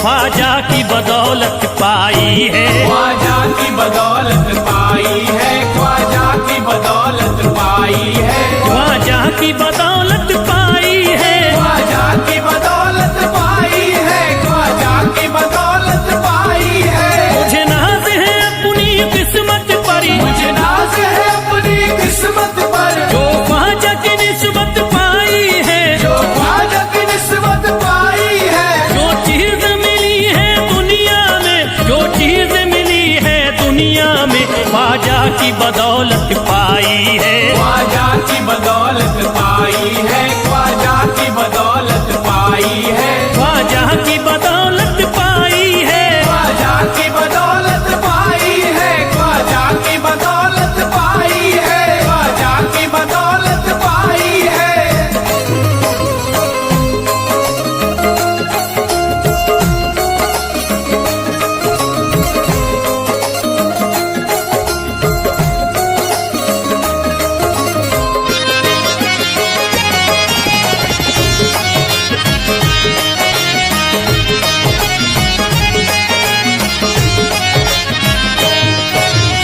ख्वाजा की बदौलत पाई है, ख्वाजा की बदौलत पाई है, ख्वाजा की बदौलत पाई है, ख्वाजा की बदौलत पाई है, ख्वाजा की बदौलत पाई है, ख्वाजा की बदौलत पाई है। मुझे नाज है अपनी किस्मत पर, मुझे नाज है अपनी किस्मत पर, जो ख्वाजा की निस्बत पाई है, जो ख्वाजा की निस्बत पाई है। जो चीज मिली है दुनिया में, जो चीज मिली है दुनिया में, ख्वाजा की बदौलत पाई है, ख्वाजा की बदौलत पाई है, ख्वाजा की बदौलत पाई है, ख्वाजा की बदौलत पाई है, ख्वाजा की बदौलत पाई है, ख्वाजा की बदौलत पाई है, ख्वाजा की बदौलत पाई है।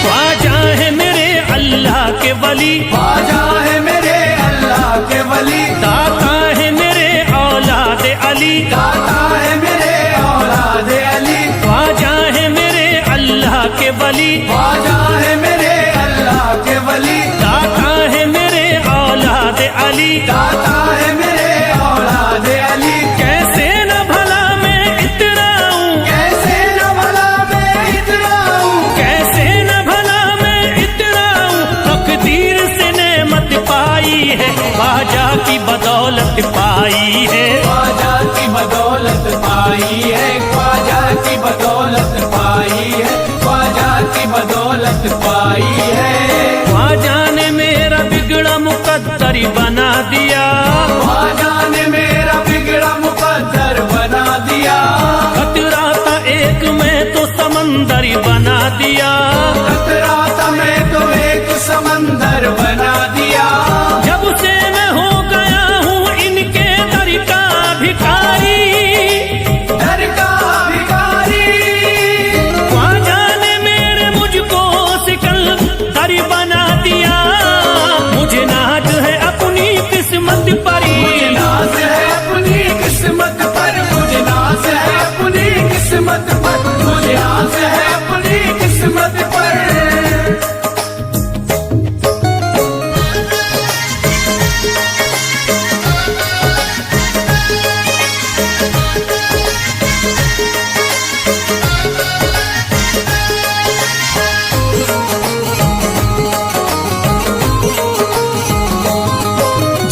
ख्वाजा है मेरे अल्लाह के वली, ख्वाजा है मेरे अल्लाह के वली, दाता है मेरे औलाद अली, दाता है मेरे औलाद अली, ख्वाजा है मेरे अल्लाह के वली, ख्वाजा है मेरे अल्लाह के वली, दाता है मेरे औलाद अली। दाता है मेरे औलाद अली। कैसे न भला मैं इतराऊं, कैसे न भला मैं इतराऊं, कैसे न भला मैं इतराऊं, तकदीर से नेमत पाई है, ख्वाजा की बदौलत पाई है, ख्वाजा की बदौलत पाई है, ख्वाजा की बदौलत पाई है, ख्वाजा की बदौलत पाई है। ख्वाजा ने मेरा बिगड़ा मुकद्दर बना दिया, ख्वाजा ने मेरा बिगड़ा मुकद्दर बना दिया, खतरा था एक मैं तो समंदर बना दिया, खतरा था मैं तो एक समंदर बना दिया। जब से मैं हो गया हूँ इनके दर का भिखारी, दर का भिखारी, ख्वाजा ने मेरे मुझको सिकंदर बना दिया, मुझे नाज है अपनी किस्मत पर, मुझे नाज है अपनी किस्मत पर, मुझे नाज है अपनी किस्मत पर, मुझे नाज है अपनी किस्मत पर।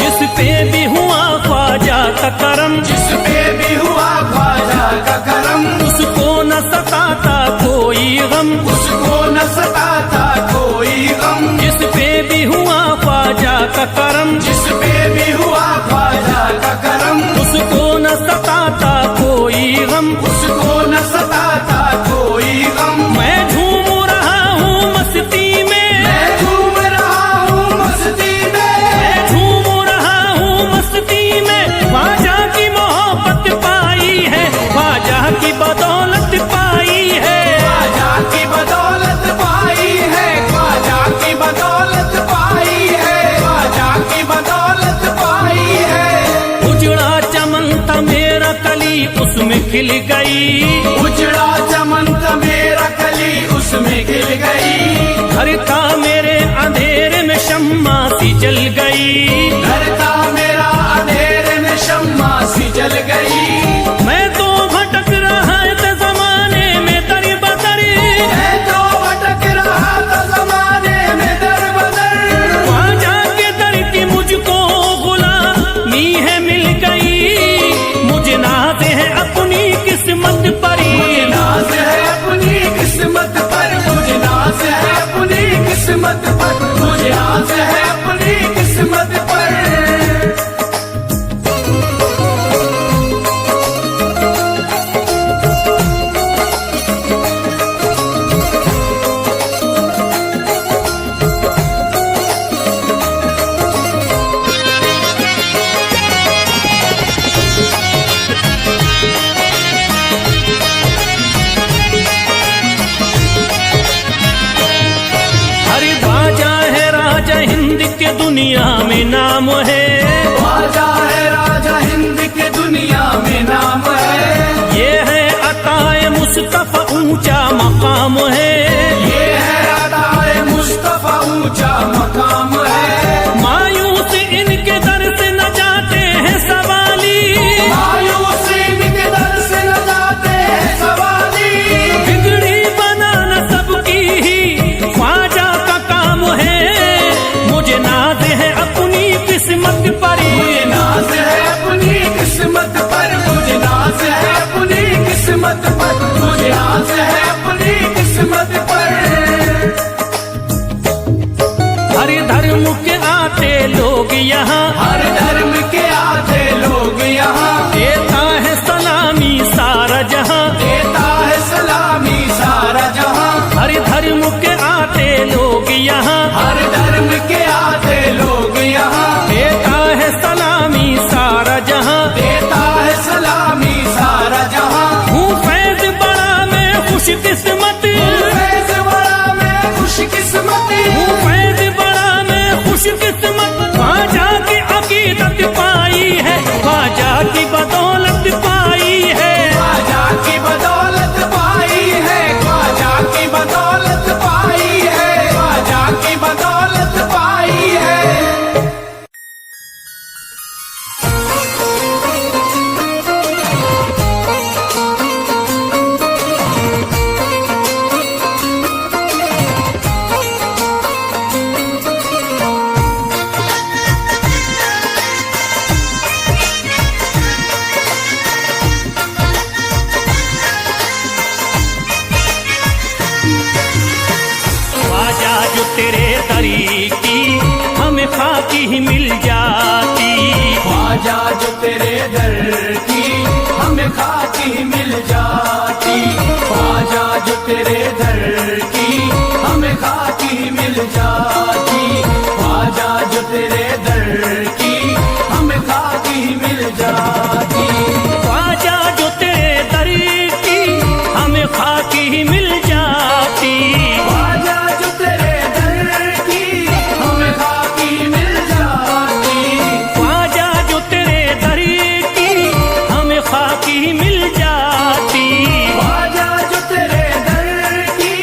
जिस पे भी हुआ ख्वाजा का करम, जिस पे भी हुआ ख्वाजा का करम, उसको न सताता कोई गम, उसको न सताता कोई गम। जिस पे भी हुआ ख्वाजा का करम, जिस पे भी हुआ ख्वाजा का करम, उसको न सताता कोई गम, उसको न सताता कोई गम। मैं झूम रहा हूँ मस्ती में, मैं झूम रहा हूँ मस्ती में, मैं झूम रहा हूँ मस्ती में, ख्वाजा की मोहब्बत पाई है, ख्वाजा की बदौलत पाई है, ख्वाजा की बदौलत पाई है, ख्वाजा की बदौलत पाई है, ख्वाजा की बदौलत पाई है। उजड़ा चमन था मेरा कली उसमें खिल गई, उजड़ा चमन था मेरा कली उसमें खिल गई, घर था मेरे अंधेरे में शम्मा सी जल गई, घर था मेरा अंधेरे में शम्मा सी जल गई। मैं तो भटक रहा था जमाने में दर बदर, मैं तो भटक रहा था जमाने में दर बदर, ख्वाजा के दर की मुझको गुलामी है मिल गई, मुझे नाज है अपनी किस्मत पर, मुझे नाज है अपनी किस्मत पर, मुझे नाज है अपनी किस्मत पर, मुझे नाज है अपनी किस्मत पर। दुनिया में नाम है। ख्वाजा है राजा हिंद के दुनिया में नाम है। ये है अताए मुस्तफा ऊंचा मकाम है। ये है अताए मुस्तफा ऊंचा मकाम है। मायूस इनके दर से न जाते हैं सवाली। मायूस इनके दर से न जाते हैं सवाली। बिगड़ी बनाना सबकी ही ख्वाजा का काम है। मुझे नाज है अपनी किस्मत पर। मुझे नाज है अपनी किस्मत पर। मुझे नाज है अपनी किस्मत पर। मुझे नाज है अपनी किस्मत पर। हर धर्म के आते लोग यहाँ। हर धर्म के आते लोग यहाँ। देता है सलामी सारा जहाँ। देता है सलामी सारा जहाँ। हर धर्म के आते लोग यहाँ। हर धर्म के आते लोग यहाँ। देता है सलामी सारा जहाँ। देता है सलामी सारा जहाँ। हूँ फैज बड़ा मैं खुश किस्मत। फैज बड़ा मैं खुश किस्मत। हूँ फैज बड़ा मैं खुश किस्मत। ख्वाजा की अकीदत पाई है। ख्वाजा की बदौलत पाई है। ख्वाजा की बदौलत पाई है। ख्वाजा की बदौलत पाई है। ख्वाजा की बदौलत पाई है। ख्वाजा जो तेरे दरी की हमें खाकी ही मिल जाती। ख्वाजा जो तेरे दर की हमें खाकी मिल जाती। ख्वाजा जो तेरे दर की हमें खाकी मिल जाती। ख्वाजा जो तेरे दर की हमें खाकी मिल जाती। ख्वाजा जो तेरे दर की हमें खाकी ही मिल जाती। ख्वाजा जो तेरे दर की हमें खाकी मिल जाती। ख्वाजा जो तेरे दर की हमें खाकी ही मिल जाती। ख्वाजा जो तेरे दर की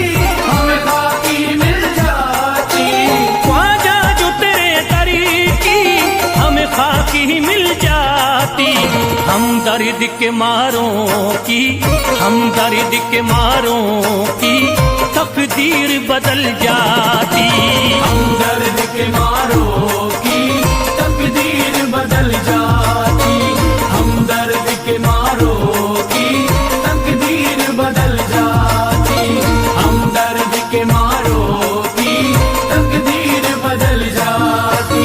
हमें खाकी मिल जाती। ख्वाजा जो तेरे दर की हमें खाकी ही मिल जाती। हम दर्द के मारों की, हम दर्द के मारों की तकदीर बदल जाती। हम दर्द के मारों की तकदीर बदल जाती। हम दर्द के मारों की तकदीर बदल जाती। हम दर्द के मारों की तकदीर बदल जाती।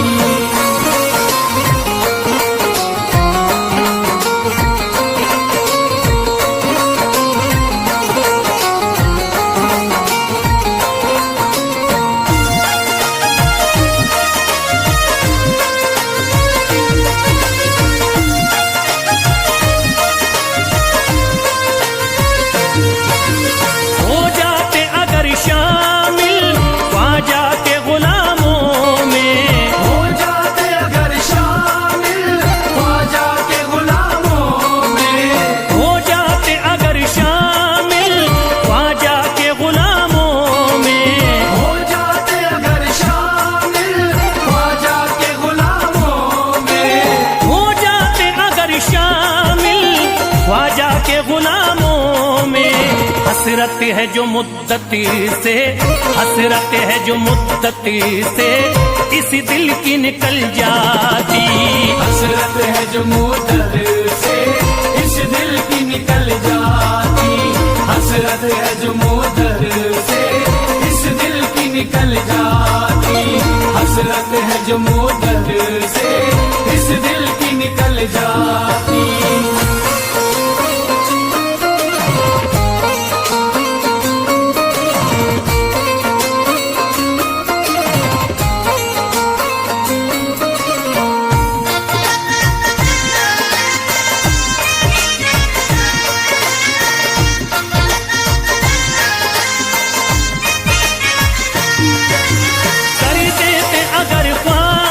हो जाते अगर शामिल ख्वाजा के गुलामों में। हो जाते अगर शामिल ख्वाजा के गुलामों में। हो जाते अगर शामिल ख्वाजा के गुलामों में। हो जाते अगर शामिल ख्वाजा के गुलामों में। हो जाते अगर शामिल ख्वाजा के गुलामों में। हसरत है जो मुद्दती से, हसरत है जो मुद्दती से इस दिल की निकल जाती। हसरत है जो मुद्दत से इस दिल की निकल जाती। हसरत है जो मुद्दत से इस दिल की निकल जाती। हसरत है जो मुद्दत से इस दिल की निकल जाती। कर देते अगर ख्वाजा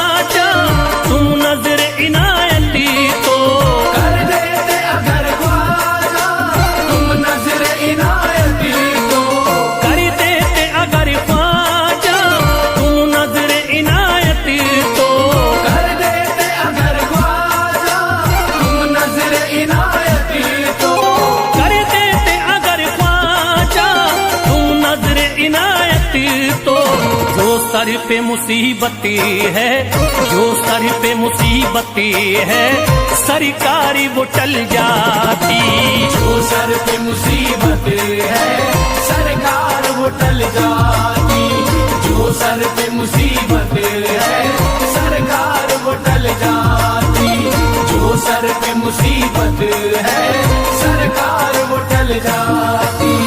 सर पे मुसीबती है, जो सर पे मुसीबती है, सरकारी वो टल जाती। जो सर पे मुसीबत है सरकार वो टल जाती। जो सर पे मुसीबत है सरकार वो टल जाती। जो सर पे मुसीबत है सरकार वो टल जाती।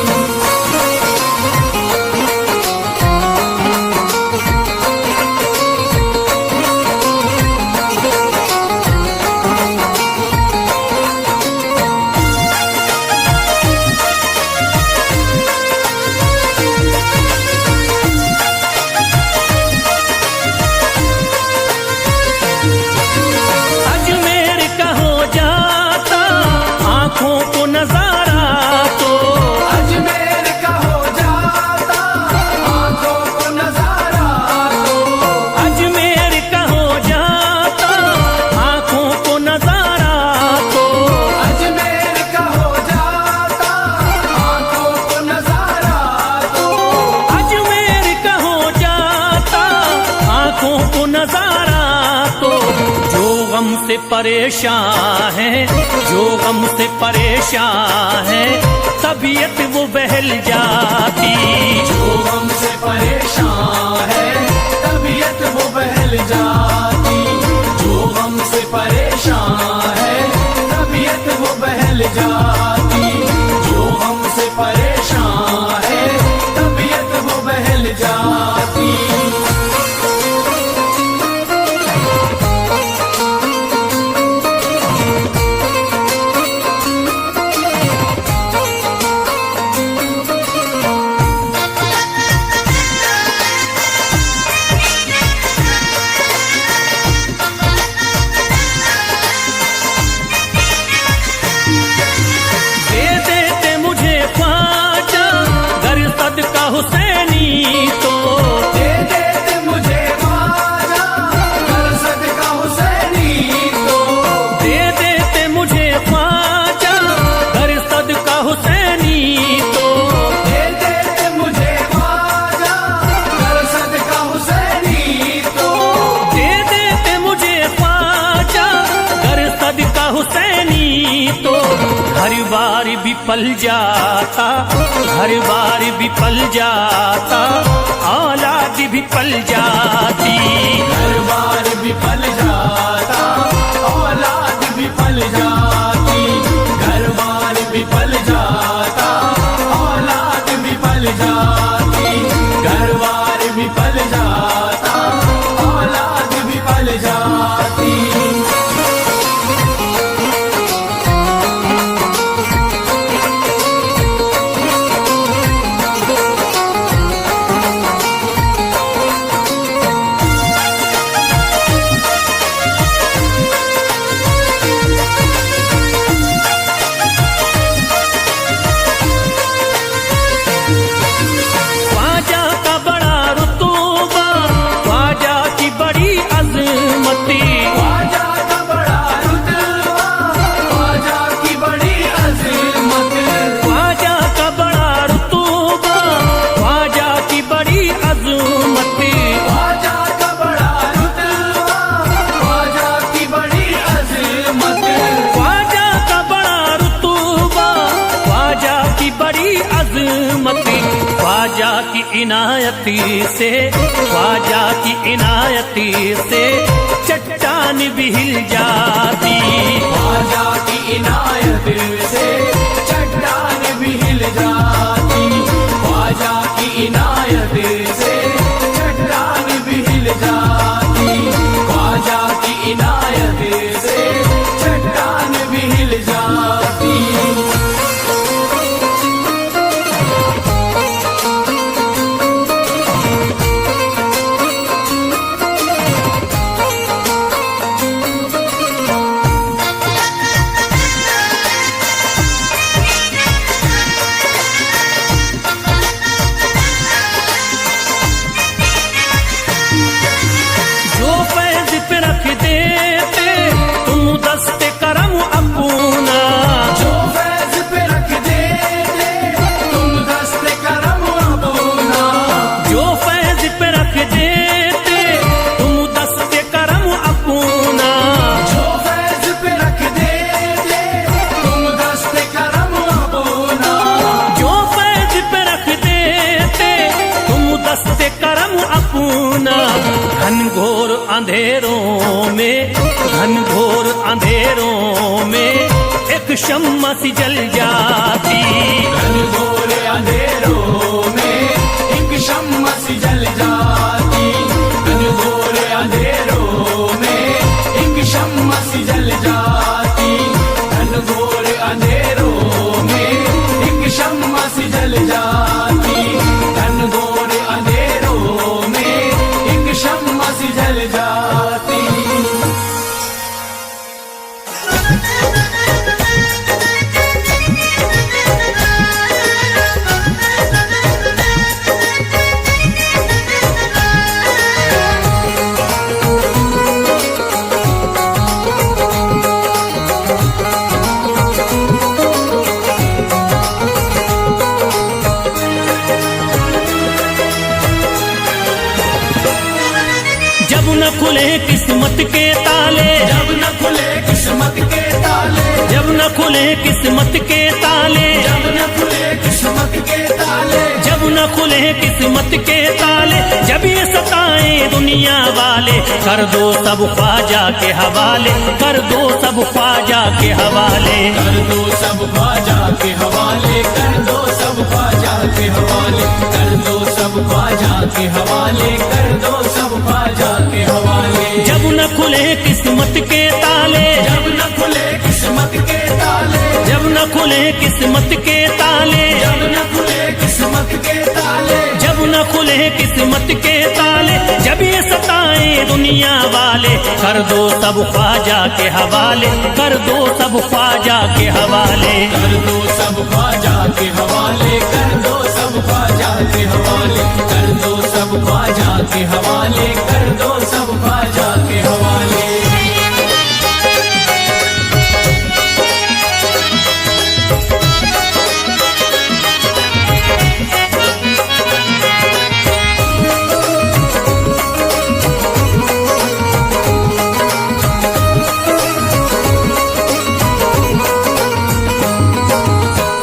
से परेशान है, जो गम से परेशान है, तबीयत वो बहल जाती। जो गम से परेशान है तबीयत वो बहल जाती। जो गम से परेशान है तबीयत वो बहल जाती। जो गम से परेशान है तबीयत वो बहल जाती। हुसैनी तो दे देते मुझे ख्वाजा कर सदका हुसैनी तो। दे देते मुझे ख्वाजा कर सदका हुसैनी तो। दे देते मुझे ख्वाजा कर सदका हुसैनी तो। दे देते मुझे ख्वाजा कर सदका हुसैनी तो। हर बार भी पल जाता, हर बार भी पल जाता, औलाद भी पल जाती। हर बार भी पल जाता औलाद भी पल जाती। घर बार भी पल जाता औलाद भी पल जाती। घर बार भी पल जाता औलाद भी पल जाती। ख्वाजा की इनायती से, ख्वाजा की इनायती से चट्टान भी हिल जाती। ख्वाजा की इनायत से चट्टान भी हिल जाती। ख्वाजा की इनायत से चट्टान भी हिल जाती। ख्वाजा की इनायत से चट्टान भी हिल जाती। अंधेरों में, घनघोर अंधेरों में एक शम्मा सी जल जाती। घनघोर अंधेरों में एक शम्मा सी जल जाती। घनघोर अंधेरों में एक शम्मा सी जल जाती। घनघोर अंधेरों में एक शम्मा सी जल जाती। घनघोर अंधेरों में एक शम्मा सी जल जाती। जब न खुले किस्मत के ताले, जब न खुले किस्मत के ताले, जब न खुले किस्मत के ताले, जब न खुले किस्मत के ताले, जब न खुले किस्मत के ताले, जब ये सताएं दुनिया वाले, कर दो सब ख्वाजा के हवाले, कर दो सब ख्वाजा के हवाले। कर दो सब ख्वाजा के हवाले, कर दो सब ख्वाजा के हवाले, कर दो सब ख्वाजा के हवाले, कर दो सब ख्वाजा के हवाले। जब न खुले किस्मत के ताले, जब न खुले किस्मत के ताले, जब न खुले किस्मत के ताले, जब न खुले किस्मत के ताले, जब न खुले किस्मत के ताले, जब ये सताएं दुनिया वाले, कर दो सब ख्वाजा के हवाले, कर दो सब ख्वाजा के हवाले। कर दो सब ख्वाजा के हवाले, कर दो सब ख्वाजा के हवाले, कर दो सब ख्वाजा के हवाले, कर दो सब ख्वाजा के हवाले।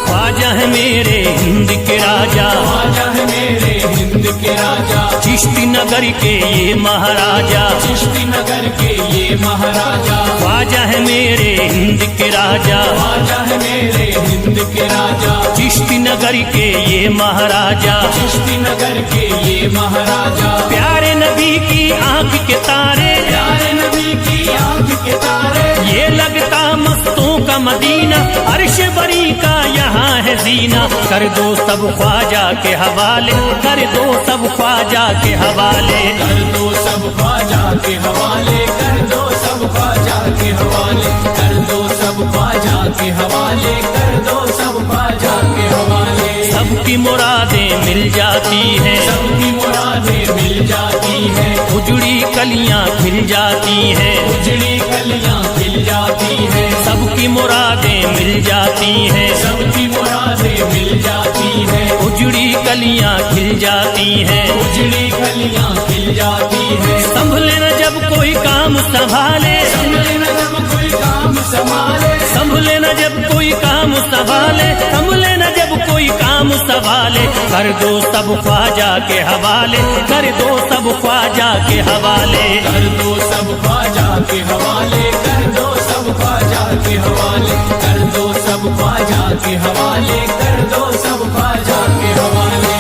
ख्वाजा है मेरे हिंद के राजा, ख्वाजा है मेरे हिंद के राजा, चिश्ती नगर के ये महाराजा, चिश्ती नगर के ये महाराजा। ख्वाजा है मेरे हिंद के राजा, ख्वाजा है मेरे हिंद के राजा, चिश्ती नगर के ये महाराजा। चिश्ती नगर के ये महाराजा। प्यारे नबी की आंख के तारे, प्यारे नबी की आंख के तारे, ये लगता मस्तों का मदीना, अर्श बरी का यहाँ है जीना। कर दो सब ख्वाजा के हवाले, कर दो सब ख्वाजा के हवाले। कर दो सब ख्वाजा के हवाले, कर दो सब ख्वाजा के हवाले, कर दो सब ख्वाजा के हवाले, कर दो सब ख्वाजा के हवाले। सबकी मुरादें मिल जाती हैं, सबकी मुरादें मिल जाती हैं, उजड़ी कलियां खिल जाती हैं, उजड़ी कलियां खिल जाती हैं, सबकी मुरादें मिल जाती हैं, सबकी मुरादें मिल जाती हैं, उजड़ी कलियां खिल जाती हैं, उजड़ी कलियां खिल जाती हैं। संभले न जब कोई काम संभाले, संभले न जब कोई काम संभाले, संभले न जब कोई काम संभाले, संभले न जब कोई काम संभाले। कर दो सब ख्वाजा के हवाले, कर दो सब ख्वाजा के हवाले। कर दो सब ख्वाजा के हवाले, कर दो सब ख्वाजा के हवाले, कर दो सब ख्वाजा के हवाले, कर दो सब ख्वाजा के हवाले।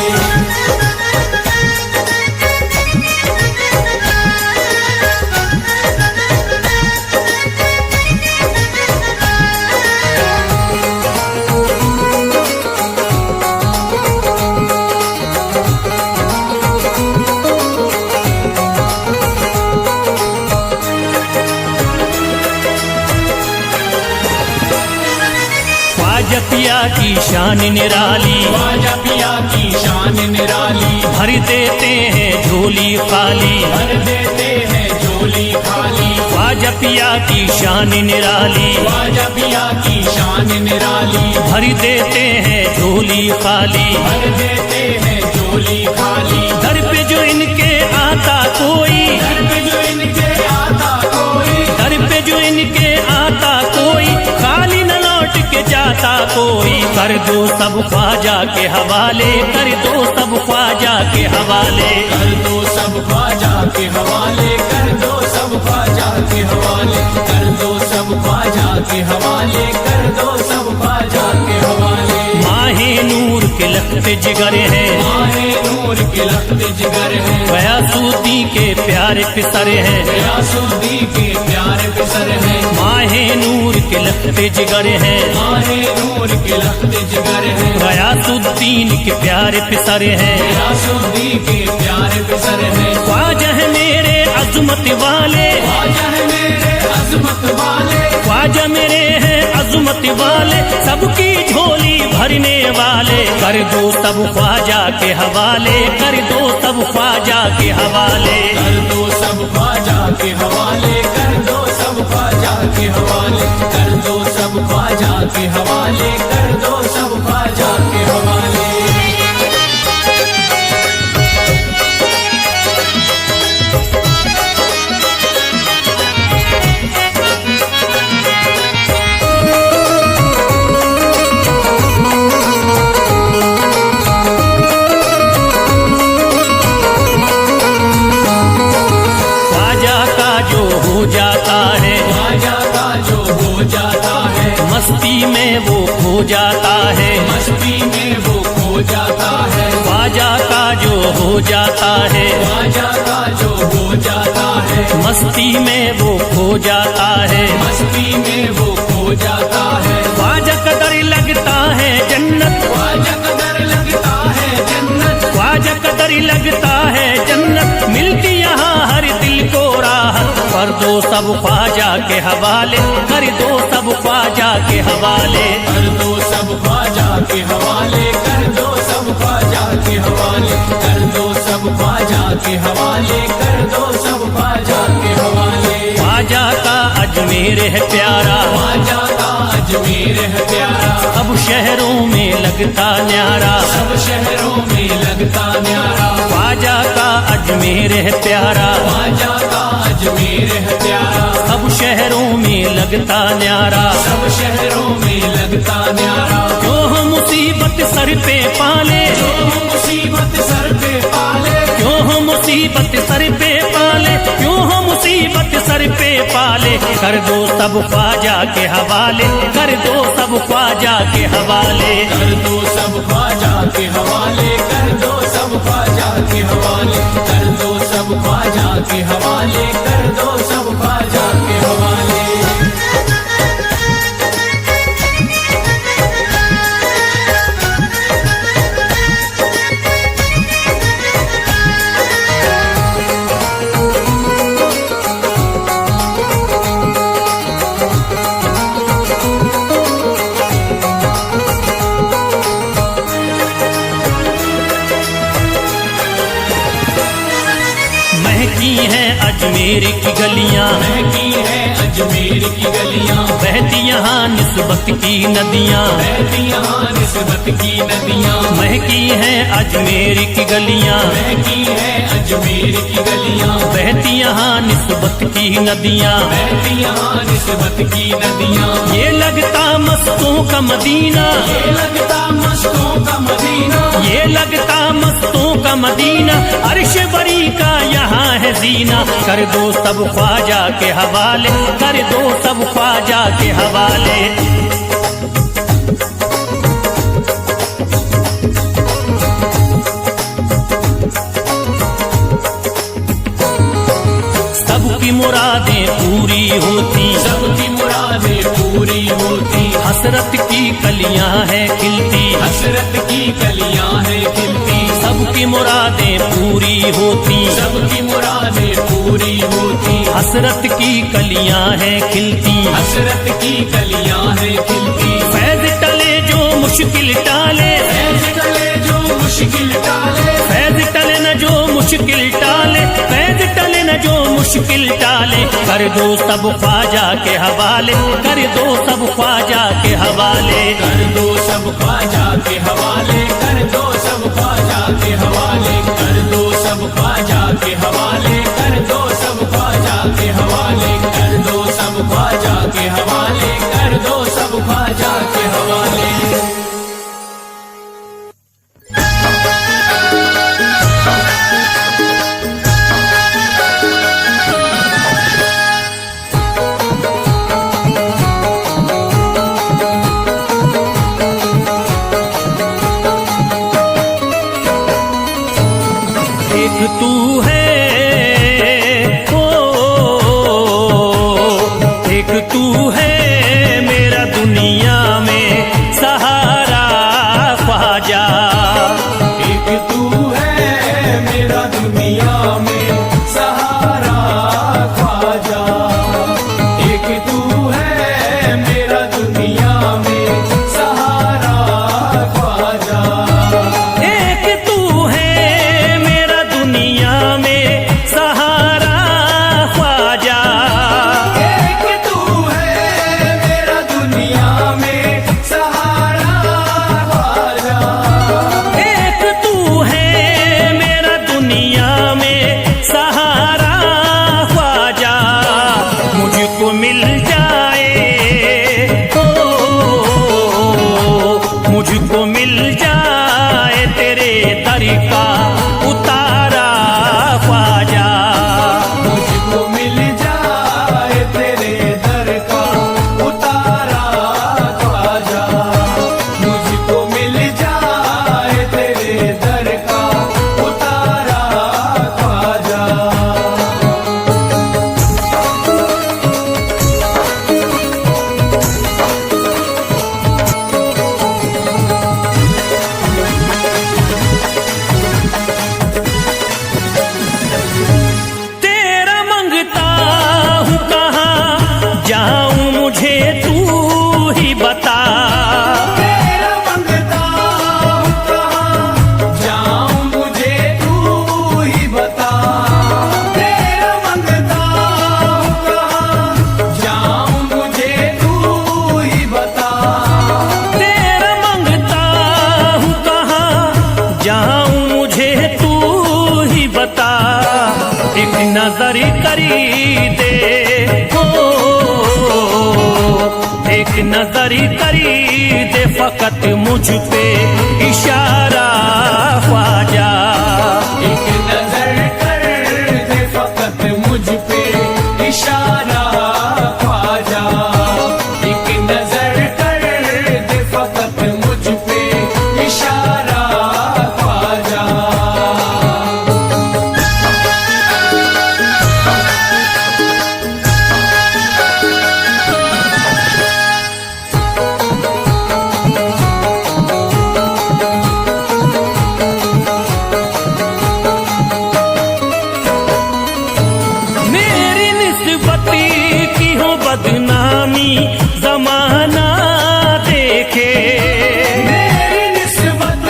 ख्वाजा पिया की शान निराली, ख्वाजा पिया की शान निराली, भर देते हैं झोली खाली, भर देते हैं झोली खाली। ख्वाजा पिया की शान निराली, ख्वाजा पिया की शान निराली, भर देते हैं झोली खाली, भर देते हैं झोली खाली। दर पे जो इनके आता कोई, दर पे जो इनके आता कोई, दर पे जो इनके आता कोई, खाली न लौट के जाता जाता कोई, कर दो सब ख्वाजा के हवाले, कर दो सब ख्वाजा के हवाले, कर दो सब ख्वाजा के हवाले, कर दो सब ख्वाजा के हवाले, कर दो सब ख्वाजा के हवाले, कर दो सब ख्वाजा के हवाले। माहे नूर के लखते जिगर है, माहे नूर के लखते जिगर है, गयासुद्दीन के प्यारे पिसर है, गयासुद्दीन के प्यारे पिसर है, माहे नूर के लखते जिगर है, माहे नूर के लखते जिगर है, गयासुद्दीन के प्यारे पिसर है, गयासुद्दीन के प्यारे पिसर है। ख्वाजा है मेरे अजमत वाले, ख्वाजा है मेरे अजमत वाले, ख्वाजा मेरे हैं अजमत वाले, सबकी झोली भरने वाले, कर दो सब ख्वाजा के हवाले, कर दो सब ख्वाजा के हवाले, कर दो सब ख्वाजा के हवाले, कर दो सब ख्वाजा के हवाले, कर दो सब ख्वाजा के हवाले, कर दो सब ख्वाजा के हवाले। जाता है, ख्वाजा का जो हो जाता है, मस्ती में वो खो जाता है, मस्ती में वो खो जाता है, ख्वाजा का जो हो जाता है, ख्वाजा का जो हो जाता है, मस्ती में वो खो जाता है, मस्ती में वो खो जाता है। ख्वाजा कदर लगता है जन्नत, ख्वाजा कदर लगता है जन्नत, ख्वाजा कदर लगता है जन्नत, मिलती यहाँ हर दिल को राहत, कर दो सब ख्वाजा के हवाले, कर दो सब ख्वाजा के हवाले, कर दो सब ख्वाजा के हवाले, कर दो सब ख्वाजा के हवाले, कर दो सब ख्वाजा के हवाले, कर दो सब ख्वाजा के हवाले। ख्वाजा का अजमेर है प्यारा, ख्वाजा का अजमेर है प्यारा, सब शहरों में लगता न्यारा, सब शहरों में लगता न्यारा, ख्वाजा का अजमेर है प्यारा, ख्वाजा का अजमेर है प्यारा, सब शहरों में लगता न्यारा, सब शहरों में लगता न्यारा। जो हम मुसीबत सर पे पाले, जो मुसीबत सर पे पाले, क्यों हम मुसीबत सर पे पाले, क्यों हम मुसीबत सर पे पाले, कर दो सब ख्वाजा के हवाले, कर दो सब ख्वाजा के हवाले, कर दो सब ख्वाजा के हवाले, कर दो सब ख्वाजा के हवाले, कर दो सब ख्वाजा के हवाले, कर दो सब ख्वाजा के हवाले। महकी हैं अजमेर की गलियां, महकी है अजमेर की गलियां, बहती यहाँ निस्बत की नदियां, बहती यहाँ निस्बत की नदियां, महकी हैं अजमेर की गलियां, महकी है अजमेर की गलियां, बहती यहाँ निस्बत की नदियां, बहती यहाँ निस्बत की नदियां। ये लगता मस्तों का मदीना, ये लगता मस्तों का मदीना, ये लगता मस्तों का मदीना, अर्श बरी का यहाँ है जीना, कर दो सब ख्वाजा के हवाले, कर दो सब ख्वाजा के हवाले। सबकी मुरादें पूरी होती, सबकी मुरादें पूरी होती, हसरत की कलियां हैं खिलती, हसरत की कलियां हैं खिलती, सबकी मुरादें पूरी होती, सबकी मुरादें पूरी होती, हसरत की कलियां हैं खिलती, हसरत की कलियां हैं खिलती। फैज टले जो मुश्किल टाले, फैज टले जो मुश्किल टाले, फैज टले न जो मुश्किल टाले, फैज टले न जो मुश्किल टाले, कर दो सब ख्वाजा के हवाले, कर दो सब ख्वाजा के हवाले, कर दो सब ख्वाजा के हवाले, कर दो सब ख्वाजा के हवाले, कर दो सब ख्वाजा के हवाले, कर दो सब ख्वाजा के हवाले, कर दो सब ख्वाजा के हवाले, कर दो सब ख्वाजा के हवाले। तू है, ओ एक तू है मेरा दुनिया में सहारा ख्वाजा। एक तू है मेरा दुनिया में सहारा ख्वाजा। एक तू है मेरा दुनिया में सहारा ख्वाजा। एक तू है मेरा दुनिया में सहारा ख्वाजा। एक तू है मेरा दुनिया में सहारा ख्वाजा। एक तू है मेरा दुनिया में सहारा ख्वाजा। मुझको मिल जाए, ओ मुझको मिल जाए तेरे दर का उतारा ख्वाजा। मुझको मिल जाए तेरे दर का उतारा ख्वाजा। मुझको मिल जाए तेरे दर का उतारा ख्वाजा। तेरा मंगता हूँ कहाँ जाऊं मुझे तू ही बता। तेरा मंगता हूँ कहाँ जाऊं मुझे तू ही बता। तेरा मंगता हूँ कहाँ जाऊं मुझे तू ही बता। तेरा मंगता हूँ कहाँ जाऊं मुझे तू ही बता। एक नजर करी दे, हो एक नजर करी दे फकत मुझ पे इशारा ख्वाजा। एक नजर कर दे फकत मुझ पे इशारा ख्वाजा। एक नजर कर दे फकत मुझ पे इशारा ख्वाजा। मेरी निस्बत की हो बदनामी जमाना देखे। मेरी निस्बत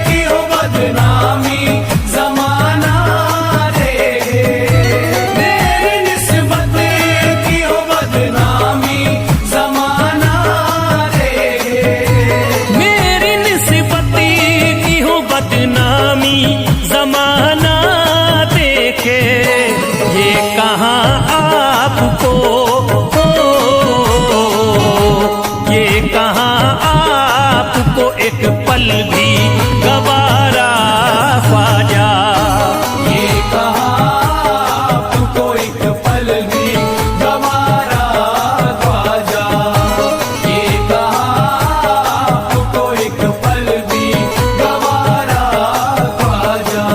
की हो बदनामी जमाना देखे। मेरी निस्बत की हो बदनामी जमाना देखे। मेरी निस्बत की हो बदनामी जमाना देखे। ये कहाँ आपको, हो ये कहाँ आपको एक पल भी गवारा ख्वाजा। ये कहाँ आपको एक पल भी गवारा ख्वाजा। ये कहाँ आपको एक पल भी गवारा ख्वाजा।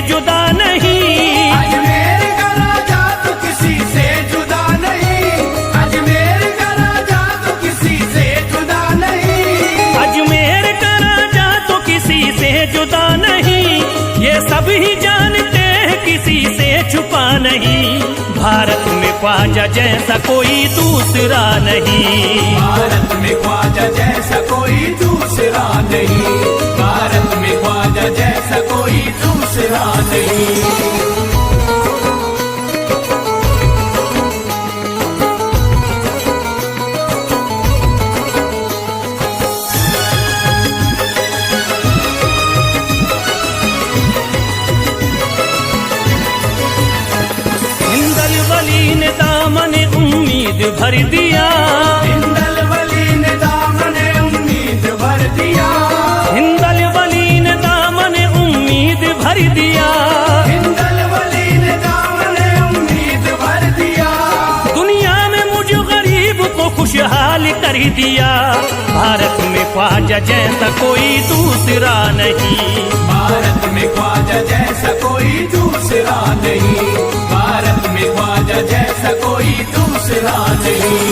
जुदा नहीं। अजमेर का राजा तो किसी से जुदा नहीं, अजमेर का राजा तो किसी से जुदा नहीं, अजमेर का राजा तो किसी से जुदा नहीं, ये सब ही जानते हैं किसी से छुपा नहीं। भारत में ख्वाजा जैसा कोई दूसरा नहीं, भारत में ख्वाजा जैसा कोई दूसरा नहीं, भारत में ख्वाजा जैसा कोई दूसरा नहीं। हिंदल वली ने दामन उम्मीद भर दिया, हिंदल वली ने दामन उम्मीद भर दिया, हिंदल वली ने दामन उम्मीद भर दिया, हिंदल वली ने दामन उम्मीद भर दिया, दुनिया में मुझ गरीब को खुशहाल कर दिया। भारत में ख्वाजा जैसा कोई दूसरा नहीं, भारत में ख्वाजा जैसा कोई दूसरा नहीं, भारत में ख्वाजा जैसा कोई दूसरा नहीं।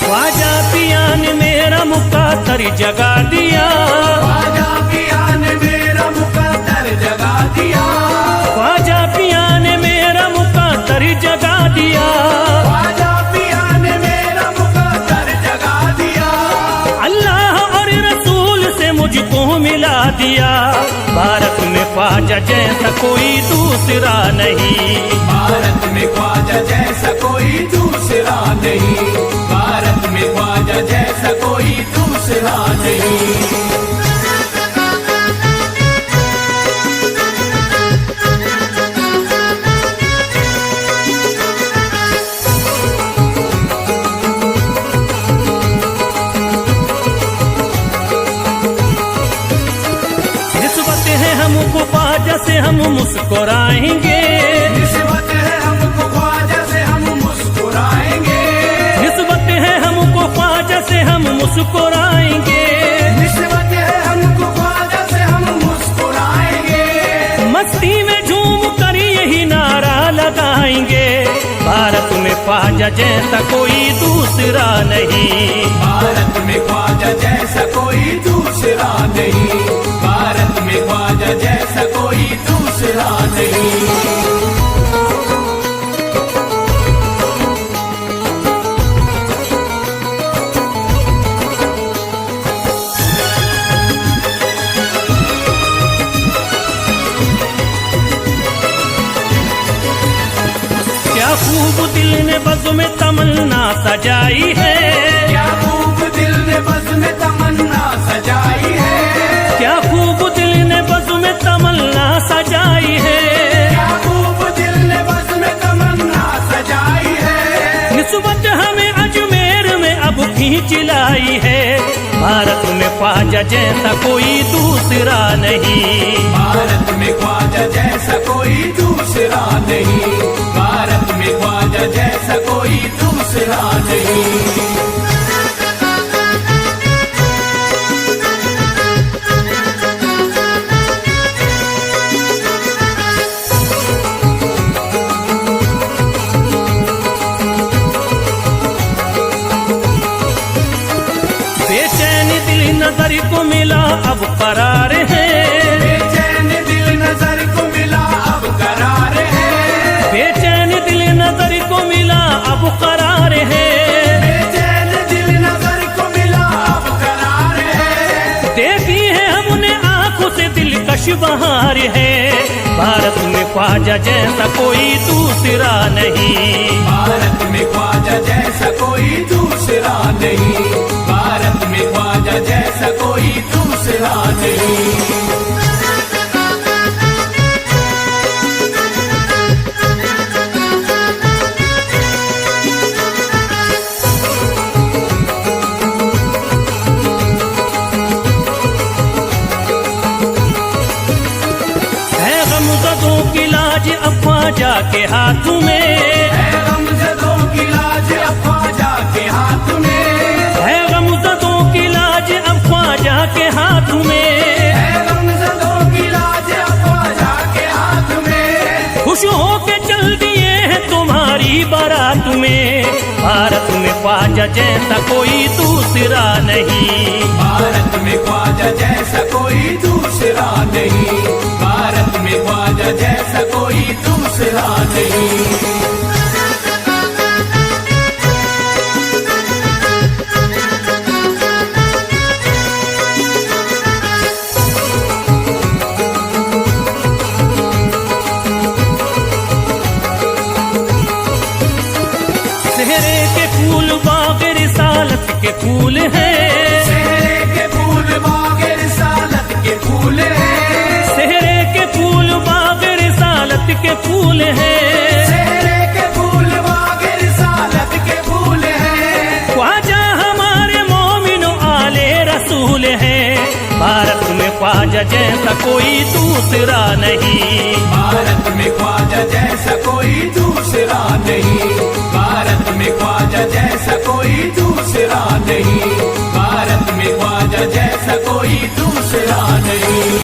ख्वाजा पिया ने मेरा मुकद्दर जगा दिया, ख्वाजा पिया ने मेरा मुकद्दर जगा दिया, ख्वाजा पिया ने मेरा मुकद्दर जगा दिया, ख्वाजा पिया ने मेरा मुकद्दर जगा दिया, अल्लाह और रसूल से मुझको मिला दिया। भारत में ख्वाजा जैसा कोई दूसरा नहीं, भारत में ख्वाजा जैसा कोई दूसरा नहीं, भारत में ख्वाजा जैसा कोई दूसरा नहीं। निस्बत है हमको ख्वाजा से हम मुस्कुराएंगे, निस्बत है हमको ख्वाजा से हम मुस्कुराएंगे, निस्बत है हमको ख्वाजा से हम मुस्कुराएंगे, निस्बत है हमको ख्वाजा से हम मुस्कुराएंगे, मस्ती में झूम कर यही नारा लगाएंगे। भारत में ख्वाजा जैसा कोई दूसरा नहीं, भारत में ख्वाजा जैसा कोई दूसरा नहीं, भारत में ख्वाजा जैसा कोई दूसरा नहीं। क्या खूब दिल ने बज़्म में तमन्ना सजाई है, क्या खूब दिल ने बज़्म में तमन्ना सजाई है, क्या खूब दिल ने बज़्म में तमन्ना सजाई है, क्या खूब दिल ने बज़्म में तमन्ना सजाई है, निस्बत हमें अजमेर में अब खींच लाई है। भारत में ख्वाजा जैसा कोई दूसरा नहीं, भारत में ख्वाजा जैसा कोई दूसरा नहीं, भारत में ख्वाजा जैसा कोई दूसरा नहीं। बेचैन दिल नजर को मिला अब करार है, बेचैन दिल नजर को मिला अब करार है, बेचैन दिल नजर को मिला अब करार है, बेचैन दिल नजर को मिला अब करार है, देखी है हमने आंखों से दिलकश बहार है। भारत में ख्वाजा जैसा कोई दूसरा नहीं, भारत में ख्वाजा जैसा कोई दूसरा नहीं, भारत में ख्वाजा जैसा कोई दूसरा नहीं। ख्वाजा के हाथ में, है गमज़दों की लाज अब ख्वाजा के हाथ में, है गमज़दों की लाज अब ख्वाजा के हाथ में, है गमज़दों की लाज अब ख्वाजा के हाथ में। खुश होके चल दिए हैं तुम्हारी बारात में, भारत में ख्वाजा जैसा कोई दूसरा नहीं, भारत में ख्वाजा जैसा कोई दूसरा नहीं, भारत में ख्वाजा जैसा कोई दूसरा नहीं। सेहरे के फूल बाग रिसालत के फूल हैं, सेहरे के फूल बाग रिसालत के फूल हैं, सेहरे के फूल बाग रिसालत के फूल हैं, सेहरे के फूल बाग रिसालत के फूल हैं। ख्वाजा हमारे मोमिनो आले रसूल हैं, भारत में ख्वाजा जैसा कोई दूसरा नहीं, भारत में ख्वाजा जैसा कोई दूसरा नहीं, भारत में ख्वाजा जैसा कोई दूसरा नहीं, भारत में ख्वाजा जैसा कोई दूसरा